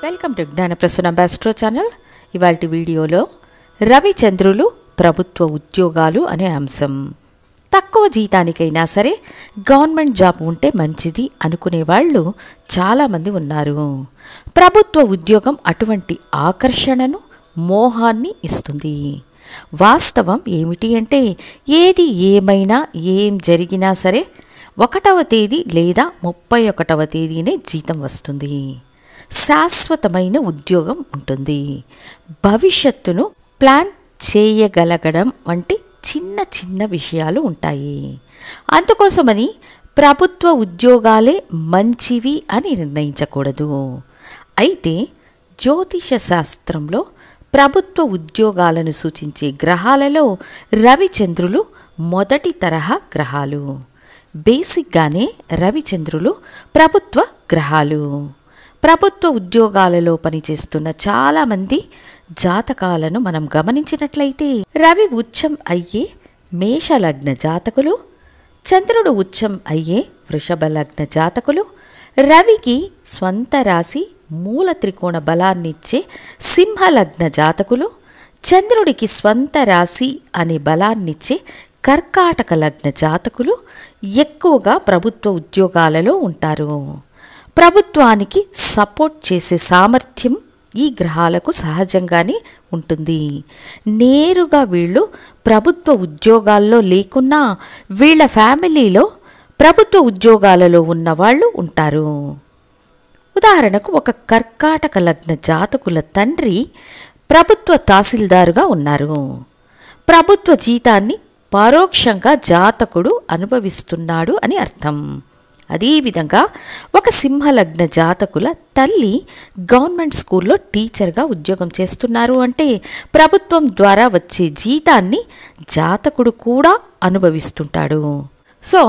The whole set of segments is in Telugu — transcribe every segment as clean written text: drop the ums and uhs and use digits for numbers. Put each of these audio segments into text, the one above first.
Welcome to Gnanaprasuna astro channel. ఇవాల్టి వీడియోలో రవిచంద్రులు ప్రభుత్వ ఉద్యోగాలు అనే అంశం. తక్కువ జీతానికైనా సరే గవర్నమెంట్ జాబ్ ఉంటే మంచిది అనుకునే వాళ్ళు చాలామంది ఉన్నారు. ప్రభుత్వ ఉద్యోగం అటువంటి ఆకర్షణను, మోహాన్ని ఇస్తుంది. వాస్తవం ఏమిటి అంటే ఏది ఏమైనా ఏం జరిగినా సరే 1వ తేదీ లేదా 31వ తేదీనే జీతం వస్తుంది. శాశ్వతమైన ఉద్యోగం ఉంటుంది. భవిష్యత్తును ప్లాన్ చేయగలగడం వంటి చిన్న చిన్న విషయాలు ఉంటాయి. అందుకోసమని ప్రభుత్వ ఉద్యోగాలే మంచివి అని నిర్ణయించకూడదు. అయితే జ్యోతిష శాస్త్రంలో ప్రభుత్వ ఉద్యోగాలను సూచించే గ్రహాలలో రవిచంద్రులు మొదటి తరహా గ్రహాలు. బేసిక్గానే రవిచంద్రులు ప్రభుత్వ గ్రహాలు. ప్రభుత్వ ఉద్యోగాలలో పనిచేస్తున్న చాలామంది జాతకాలను మనం గమనించినట్లయితే రవి ఉచ్చం అయ్యే మేషలగ్న జాతకులు, చంద్రుడు ఉచ్చం అయ్యే వృషభ లగ్న జాతకులు, రవికి స్వంత రాశి మూల త్రికోణ బలాన్నిచ్చే సింహలగ్న జాతకులు, చంద్రుడికి స్వంత రాశి అనే బలాన్నిచ్చే కర్కాటక లగ్న జాతకులు ఎక్కువగా ప్రభుత్వ ఉద్యోగాలలో ఉంటారు. ప్రభుత్వానికి సపోర్ట్ చేసే సామర్థ్యం ఈ గ్రహాలకు సహజంగానే ఉంటుంది. నేరుగా వీళ్ళు ప్రభుత్వ ఉద్యోగాల్లో లేకున్నా వీళ్ళ ఫ్యామిలీలో ప్రభుత్వ ఉద్యోగాలలో ఉన్నవాళ్ళు ఉంటారు. ఉదాహరణకు ఒక కర్కాటక లగ్న జాతకుల తండ్రి ప్రభుత్వ తహసీల్దారుగా ఉన్నారు. ప్రభుత్వ జీతాన్ని పరోక్షంగా జాతకుడు అనుభవిస్తున్నాడు అని అర్థం. అదేవిధంగా ఒక సింహలగ్న జాతకుల తల్లి గవర్నమెంట్ స్కూల్లో టీచర్గా ఉద్యోగం చేస్తున్నారు అంటే ప్రభుత్వం ద్వారా వచ్చే జీతాన్ని జాతకుడు కూడా అనుభవిస్తుంటాడు. సో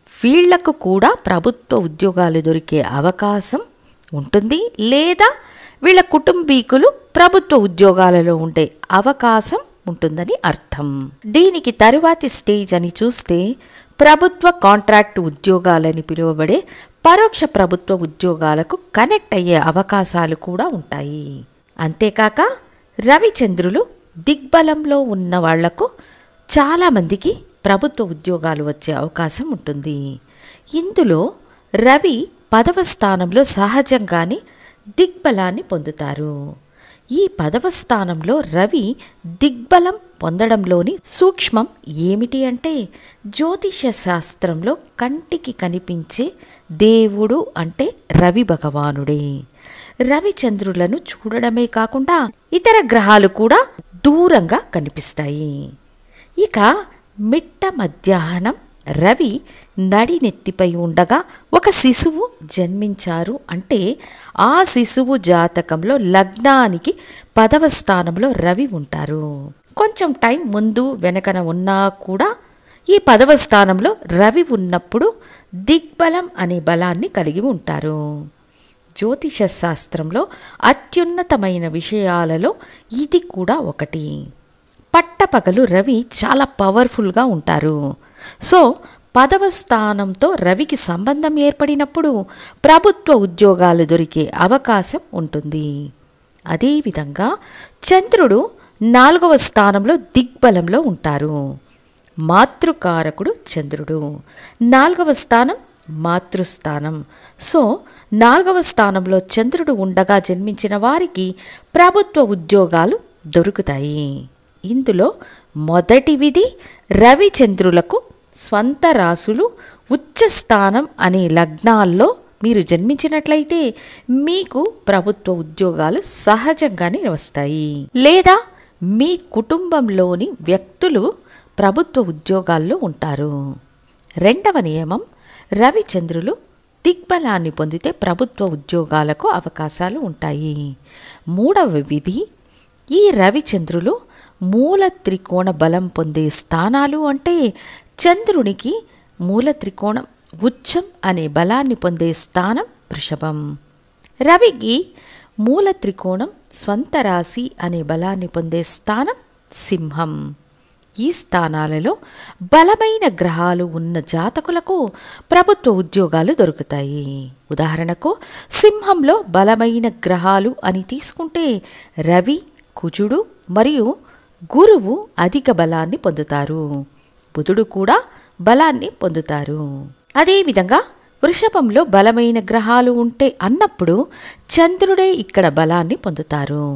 వీళ్లకు కూడా ప్రభుత్వ ఉద్యోగాలు దొరికే అవకాశం ఉంటుంది, లేదా వీళ్ళ కుటుంబీకులు ప్రభుత్వ ఉద్యోగాలలో ఉండే అవకాశం ఉంటుందని అర్థం. దీనికి తరువాతి స్టేజ్ అని చూస్తే ప్రభుత్వ కాంట్రాక్ట్ ఉద్యోగాలని పిలువబడే పరోక్ష ప్రభుత్వ ఉద్యోగాలకు కనెక్ట్ అయ్యే అవకాశాలు కూడా ఉంటాయి. అంతేకాక రవిచంద్రులు దిగ్బలంలో ఉన్న వాళ్లకు చాలామందికి ప్రభుత్వ ఉద్యోగాలు వచ్చే అవకాశం ఉంటుంది. ఇందులో రవి 10వ స్థానంలో సహజంగానే దిగ్బలాన్ని పొందుతారు. ఈ 10వ స్థానంలో రవి దిగ్బలం పొందడంలోని సూక్ష్మం ఏమిటి అంటే జ్యోతిష శాస్త్రంలో కంటికి కనిపించే దేవుడు అంటే రవి భగవానుడే. రవిచంద్రులను చూడడమే కాకుండా ఇతర గ్రహాలు కూడా దూరంగా కనిపిస్తాయి. ఇక మిట్ట మధ్యాహ్నం రవి నడినెత్తిపై ఉండగా ఒక శిశువు జన్మించారు అంటే ఆ శిశువు జాతకంలో లగ్నానికి 10వ స్థానంలో రవి ఉంటారు. కొంచెం టైం ముందు వెనకన ఉన్నా కూడా ఈ 10వ స్థానంలో రవి ఉన్నప్పుడు దిగ్బలం అనే బలాన్ని కలిగి ఉంటారు. జ్యోతిష శాస్త్రంలో అత్యున్నతమైన విషయాలలో ఇది కూడా ఒకటి. పట్టపగలు రవి చాలా పవర్ఫుల్గా ఉంటారు. సో 10వ స్థానంతో రవికి సంబంధం ఏర్పడినప్పుడు ప్రభుత్వ ఉద్యోగాలు దొరికే అవకాశం ఉంటుంది. అదేవిధంగా చంద్రుడు 4వ స్థానంలో దిగ్బలంలో ఉంటారు. మాతృకారకుడు చంద్రుడు. 4వ స్థానం మాతృస్థానం. సో 4వ స్థానంలో చంద్రుడు ఉండగా జన్మించిన వారికి ప్రభుత్వ ఉద్యోగాలు దొరుకుతాయి. ఇందులో మొదటి విధి రవిచంద్రులకు స్వంత రాసులు ఉచ్చస్థానం అనే లగ్నాల్లో మీరు జన్మించినట్లయితే మీకు ప్రభుత్వ ఉద్యోగాలు సహజంగానే వస్తాయి, లేదా మీ కుటుంబంలోని వ్యక్తులు ప్రభుత్వ ఉద్యోగాల్లో ఉంటారు. 2వ నియమం రవిచంద్రులు దిగ్బలాన్ని పొందితే ప్రభుత్వ ఉద్యోగాలకు అవకాశాలు ఉంటాయి. 3వ విధి ఈ రవిచంద్రులు మూల త్రికోణ బలం పొందే స్థానాలు అంటే చంద్రునికి మూల త్రికోణం ఉచ్చం అనే బలాన్ని పొందే స్థానం వృషభం, రవికి మూల త్రికోణం స్వంత రాశి అనే బలాన్ని పొందే స్థానం సింహం. ఈ స్థానాలలో బలమైన గ్రహాలు ఉన్న జాతకులకు ప్రభుత్వ ఉద్యోగాలు దొరుకుతాయి. ఉదాహరణకు సింహంలో బలమైన గ్రహాలు అని తీసుకుంటే రవి, కుజుడు మరియు గురువు అధిక బలాన్ని పొందుతారు. బుధుడు కూడా బలాన్ని పొందుతారు. అదేవిధంగా వృషభంలో బలమైన గ్రహాలు ఉంటే అన్నప్పుడు చంద్రుడే ఇక్కడ బలాన్ని పొందుతారు.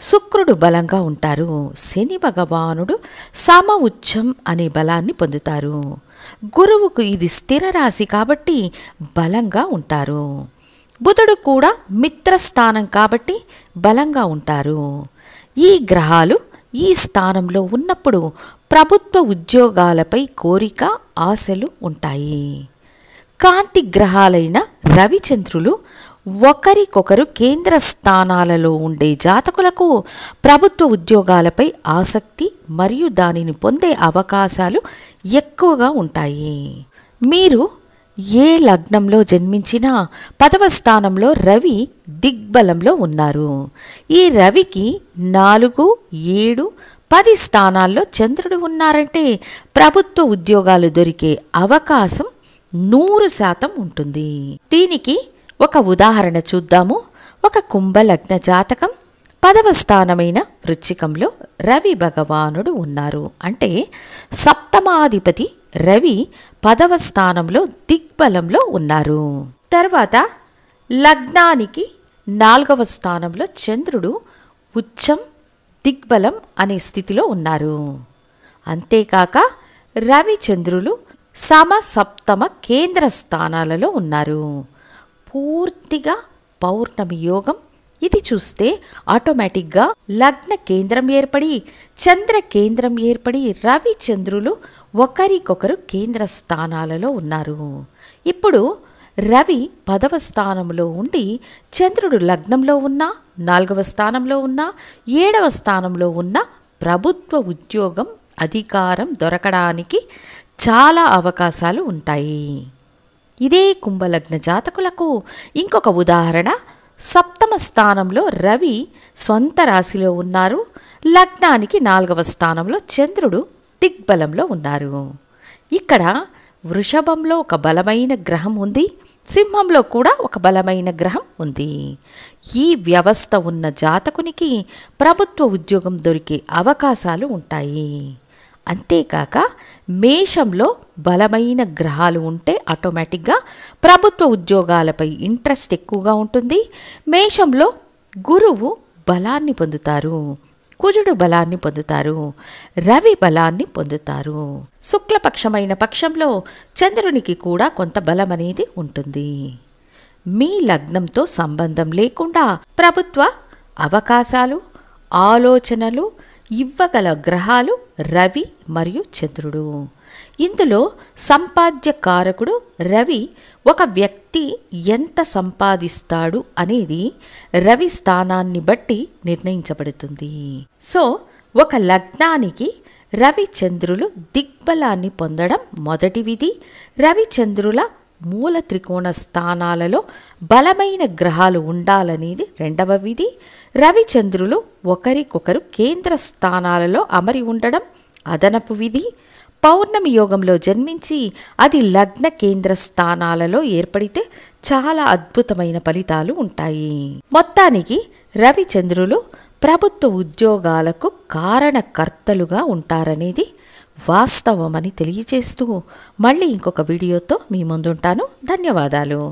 శుక్రుడు బలంగా ఉంటారు. శని భగవానుడు సమ ఉచ్చం అనే బలాన్ని పొందుతారు. గురువుకు ఇది స్థిర రాశి కాబట్టి బలంగా ఉంటారు. బుధుడు కూడా మిత్రస్థానం కాబట్టి బలంగా ఉంటారు. ఈ గ్రహాలు ఈ స్థానంలో ఉన్నప్పుడు ప్రభుత్వ ఉద్యోగాలపై కోరిక, ఆశలు ఉంటాయి. కాంతి గ్రహాలైన రవిచంద్రులు ఒకరికొకరు కేంద్ర స్థానాలలో ఉండే జాతకులకు ప్రభుత్వ ఉద్యోగాలపై ఆసక్తి మరియు దానిని పొందే అవకాశాలు ఎక్కువగా ఉంటాయి. మీరు ఏ లగ్నంలో జన్మించినా 10వ స్థానంలో రవి దిగ్బలంలో ఉన్నారు. ఈ రవికి 4, 7, 10 స్థానాల్లో చంద్రుడు ఉన్నారంటే ప్రభుత్వ ఉద్యోగాలు దొరికే అవకాశం 100% ఉంటుంది. దీనికి ఒక ఉదాహరణ చూద్దాము. ఒక కుంభలగ్న జాతకం 10వ స్థానమైన వృశ్చికంలో రవి భగవానుడు ఉన్నారు. అంటే సప్తమాధిపతి రవి 10వ స్థానంలో దిగ్బలంలో ఉన్నారు. తర్వాత లగ్నానికి 4వ స్థానంలో చంద్రుడు ఉచ్చం దిగ్బలం అనే స్థితిలో ఉన్నారు. అంతేకాక రవి చంద్రులు సమ సప్తమ కేంద్ర స్థానాలలో ఉన్నారు. పూర్తిగా పౌర్ణమి యోగం. ఇది చూస్తే ఆటోమేటిక్గా లగ్న కేంద్రం ఏర్పడి చంద్ర కేంద్రం ఏర్పడి రవి చంద్రులు ఒకరికొకరు కేంద్ర స్థానాలలో ఉన్నారు. ఇప్పుడు రవి 10వ స్థానంలో ఉండి చంద్రుడు లగ్నంలో ఉన్నా, 4వ స్థానంలో ఉన్నా, 7వ స్థానంలో ఉన్న ప్రభుత్వ ఉద్యోగం, అధికారం దొరకడానికి చాలా అవకాశాలు ఉంటాయి. ఇదే కుంభలగ్న జాతకులకు ఇంకొక ఉదాహరణ. 7వ స్థానంలో రవి స్వంత రాశిలో ఉన్నారు. లగ్నానికి 4వ స్థానంలో చంద్రుడు దిగ్బలంలో ఉన్నారు. ఇక్కడ వృషభంలో ఒక బలమైన గ్రహం ఉంది. సింహంలో కూడా ఒక బలమైన గ్రహం ఉంది. ఈ వ్యవస్థ ఉన్న జాతకునికి ప్రభుత్వ ఉద్యోగం దొరికే అవకాశాలు ఉంటాయి. అంతేకాక మేషంలో బలమైన గ్రహాలు ఉంటే ఆటోమేటిక్గా ప్రభుత్వ ఉద్యోగాలపై ఇంట్రెస్ట్ ఎక్కువగా ఉంటుంది. మేషంలో గురువు బలాన్ని పొందుతారు. కుజుడు బలాన్ని పొందుతారు. రవి బలాన్ని పొందుతారు. శుక్లపక్షమైన పక్షంలో చంద్రునికి కూడా కొంత బలం అనేది ఉంటుంది. మీ లగ్నంతో సంబంధం లేకుండా ప్రభుత్వ అవకాశాలు, ఆలోచనలు ఇవ్వగల గ్రహాలు రవి మరియు చంద్రుడు. ఇందులో సంపాద్య కారకుడు రవి ఒక వ్యక్తి ఎంత సంపాదిస్తాడు అనేది రవి స్థానాన్ని బట్టి నిర్ణయించబడుతుంది. సో ఒక లగ్నానికి రవి చంద్రులు దిగ్బలాన్ని పొందడం మొదటి విధి. రవి చంద్రుల మూల త్రికోణ స్థానాలలో బలమైన గ్రహాలు ఉండాలనేది రెండవ విధి. రవిచంద్రులు ఒకరికొకరు కేంద్ర స్థానాలలో అమరి ఉండడం అదనపు విధి. పౌర్ణమి యోగంలో జన్మించి అది లగ్న కేంద్ర స్థానాలలో ఏర్పడితే చాలా అద్భుతమైన ఫలితాలు ఉంటాయి. మొత్తానికి రవిచంద్రులు ప్రభుత్వ ఉద్యోగాలకు కారణకర్తలుగా ఉంటారనేది వాస్తవమని తెలియజేస్తూ మళ్ళీ ఇంకొక వీడియోతో మీ ముందుంటాను. ధన్యవాదాలు.